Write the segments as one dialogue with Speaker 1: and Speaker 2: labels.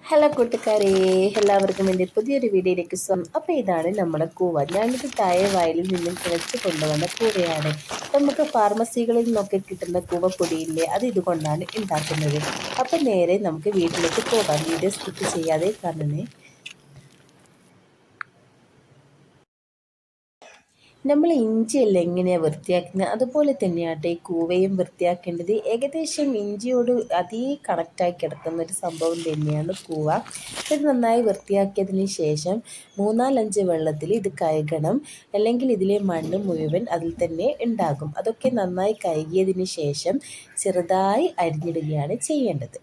Speaker 1: Hello കൂട്ടുകാരെ, എല്ലാവർക്കും എൻ്റെ പുതിയൊരു വീഡിയോയിലേക്ക് സ്വാഗതം. അപ്പോൾ ഇതാണ് നമ്മുടെ കൂവ. ഞാനിത് താഴെ വയലിൽ നിന്നും കിളച്ച് കൊണ്ടുവന്ന കൂവയാണ്. നമുക്ക് ഫാർമസികളിൽ നിന്നൊക്കെ കിട്ടുന്ന കൂവ പൊടിയില്ലേ, അത് ഇതുകൊണ്ടാണ് ഉണ്ടാക്കുന്നത്. അപ്പോൾ നേരെ നമുക്ക് വീട്ടിലേക്ക് പോകാം. വീഡിയോ സ്കിപ്പ് ചെയ്യാതെ കാണണേ. നമ്മൾ ഇഞ്ചിയല്ല എങ്ങനെയാണ് വൃത്തിയാക്കുന്നത്, അതുപോലെ തന്നെയാട്ടെ ഈ കൂവയും വൃത്തിയാക്കേണ്ടത്. ഏകദേശം ഇഞ്ചിയോട് അതേ കണക്റ്റായി കിടക്കുന്ന ഒരു സംഭവം തന്നെയാണ് കൂവ. ഇത് നന്നായി വൃത്തിയാക്കിയതിന് ശേഷം 3-5 വെള്ളത്തിൽ ഇത് കഴുകണം. അല്ലെങ്കിൽ ഇതിലെ മണ്ണ് മുഴുവൻ അതിൽ തന്നെ ഉണ്ടാകും. അതൊക്കെ നന്നായി കഴുകിയതിന് ശേഷം ചെറുതായി അരിഞ്ഞിടുകയാണ് ചെയ്യേണ്ടത്.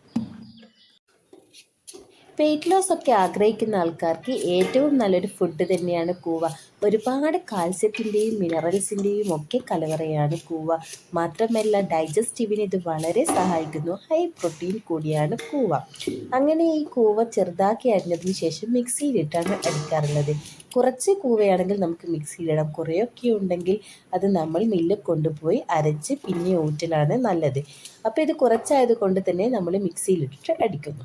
Speaker 1: വെയിറ്റ് ലോസ് ഒക്കെ ആഗ്രഹിക്കുന്ന ആൾക്കാർക്ക് ഏറ്റവും നല്ലൊരു ഫുഡ് തന്നെയാണ് കൂവ. ഒരുപാട് കാൽസ്യത്തിൻ്റെയും മിനറൽസിൻ്റെയും ഒക്കെ കലവറയാണ് കൂവ. മാത്രമല്ല ഡൈജസ്റ്റീവിന് ഇത് വളരെ സഹായിക്കുന്നു. ഹൈ പ്രോട്ടീൻ കൂടിയാണ് കൂവ. അങ്ങനെ ഈ കൂവ ചെറുതാക്കി അരിഞ്ഞതിന് ശേഷം മിക്സിയിലിട്ടാണ് അടിക്കാറുള്ളത്. കുറച്ച് കൂവയാണെങ്കിൽ നമുക്ക് മിക്സിയിലിടാം. കുറേയൊക്കെ ഉണ്ടെങ്കിൽ അത് നമ്മൾ മില്ലിൽ കൊണ്ടുപോയി അരച്ച് പിന്നെ ഊറ്റലാണ് നല്ലത്. അപ്പോൾ ഇത് കുറച്ചായത് കൊണ്ട് തന്നെ നമ്മൾ മിക്സിയിലിട്ടിട്ട് അടിക്കുന്നു.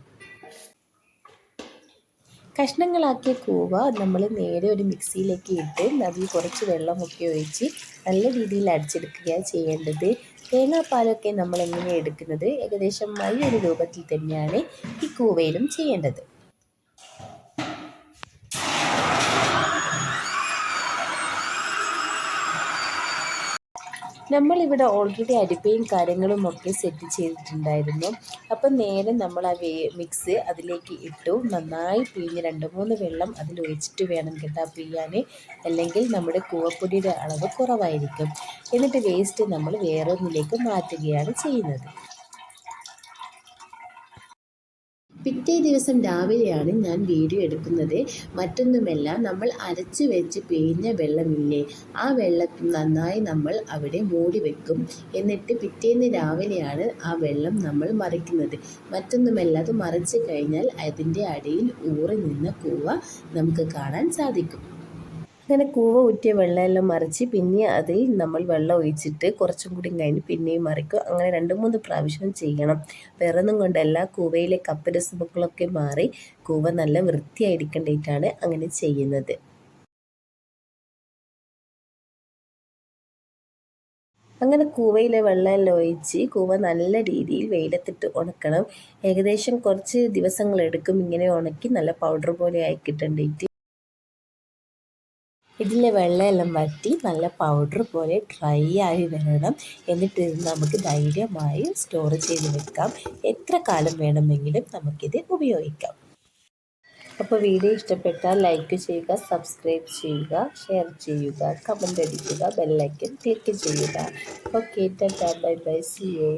Speaker 1: കഷ്ണങ്ങളാക്കിയ കൂവ നമ്മൾ നേരെ ഒരു മിക്സിയിലേക്ക് ഇട്ട് അതിൽ കുറച്ച് വെള്ളമൊക്കെ ഒഴിച്ച് നല്ല രീതിയിൽ അടിച്ചെടുക്കുകയാണ് ചെയ്യേണ്ടത്. തേങ്ങാപ്പാലൊക്കെ നമ്മൾ എങ്ങനെയാണ് എടുക്കുന്നത്, ഏകദേശം ഈ ഒരു രൂപത്തിൽ തന്നെയാണ് ഈ കൂവയിലും ചെയ്യേണ്ടത്. നമ്മളിവിടെ ഓൾറെഡി അരിപ്പയും കാര്യങ്ങളും ഒക്കെ സെറ്റ് ചെയ്തിട്ടുണ്ടായിരുന്നു. അപ്പം നേരെ നമ്മൾ ആ മിക്സ് അതിലേക്ക് ഇട്ടു. നന്നായി പിഴിഞ്ഞ് 2-3 വെള്ളം അതിൽ ഒഴിച്ചിട്ട് വേണം കേട്ടോ പിഴിയാൻ. അല്ലെങ്കിൽ നമ്മുടെ കൂവപ്പൊടിയുടെ അളവ് കുറവായിരിക്കും. എന്നിട്ട് വേസ്റ്റ് നമ്മൾ വേറൊന്നിലേക്ക് മാറ്റുകയാണ് ചെയ്യുന്നത്. പിറ്റേ ദിവസം രാവിലെയാണ് ഞാൻ വീഡിയോ എടുക്കുന്നത്. മറ്റൊന്നുമല്ല, നമ്മൾ അരച്ച് വെച്ച് പിഴിഞ്ഞ വെള്ളമില്ലേ, ആ വെള്ളം നന്നായി നമ്മൾ അവിടെ മൂടി വെക്കും. എന്നിട്ട് പിറ്റേന്ന് രാവിലെയാണ് ആ വെള്ളം നമ്മൾ മറിക്കുന്നത്. മറ്റൊന്നുമല്ല, അത് മറിച്ച് കഴിഞ്ഞാൽ അതിൻ്റെ അടിയിൽ ഊറി നിന്ന കൂവ നമുക്ക് കാണാൻ സാധിക്കും. അങ്ങനെ കൂവ ഊറ്റിയ വെള്ളമെല്ലാം മറിച്ച് പിന്നെ അതിൽ നമ്മൾ വെള്ളം ഒഴിച്ചിട്ട് കുറച്ചും കൂടി കഴിഞ്ഞ് പിന്നെയും മറിക്കും. അങ്ങനെ 2-3 പ്രാവശ്യം ചെയ്യണം. വേറൊന്നും കൊണ്ടല്ല, കൂവയിലെ കപ്പരസുമൊക്കെ മാറി കൂവ നല്ല വൃത്തിയായിരിക്കേണ്ടിയിട്ടാണ് അങ്ങനെ ചെയ്യുന്നത്. അങ്ങനെ കൂവയിലെ വെള്ളമെല്ലാം ഒഴിച്ച് കൂവ നല്ല രീതിയിൽ വെയിലത്തിട്ട് ഉണക്കണം. ഏകദേശം കുറച്ച് ദിവസങ്ങളെടുക്കും ഇങ്ങനെ ഉണക്കി നല്ല പൗഡർ പോലെ ആയി കിട്ടേണ്ടിയിട്ട്. ഇതിലെ വെള്ളമെല്ലാം വറ്റി നല്ല പൗഡർ പോലെ ഡ്രൈ ആയി വരണം. എന്നിട്ട് ഇത് നമുക്ക് ധൈര്യമായി സ്റ്റോർ ചെയ്ത് വെക്കാം. എത്ര കാലം വേണമെങ്കിലും നമുക്കിത് ഉപയോഗിക്കാം. അപ്പോൾ വീഡിയോ ഇഷ്ടപ്പെട്ടാൽ ലൈക്ക് ചെയ്യുക, സബ്സ്ക്രൈബ് ചെയ്യുക, ഷെയർ ചെയ്യുക, കമൻ്റ് അടിക്കുക, ബെല്ലൈക്കൻ ക്ലിക്ക് ചെയ്യുക. Okay, ta-ta, bye bye, see U.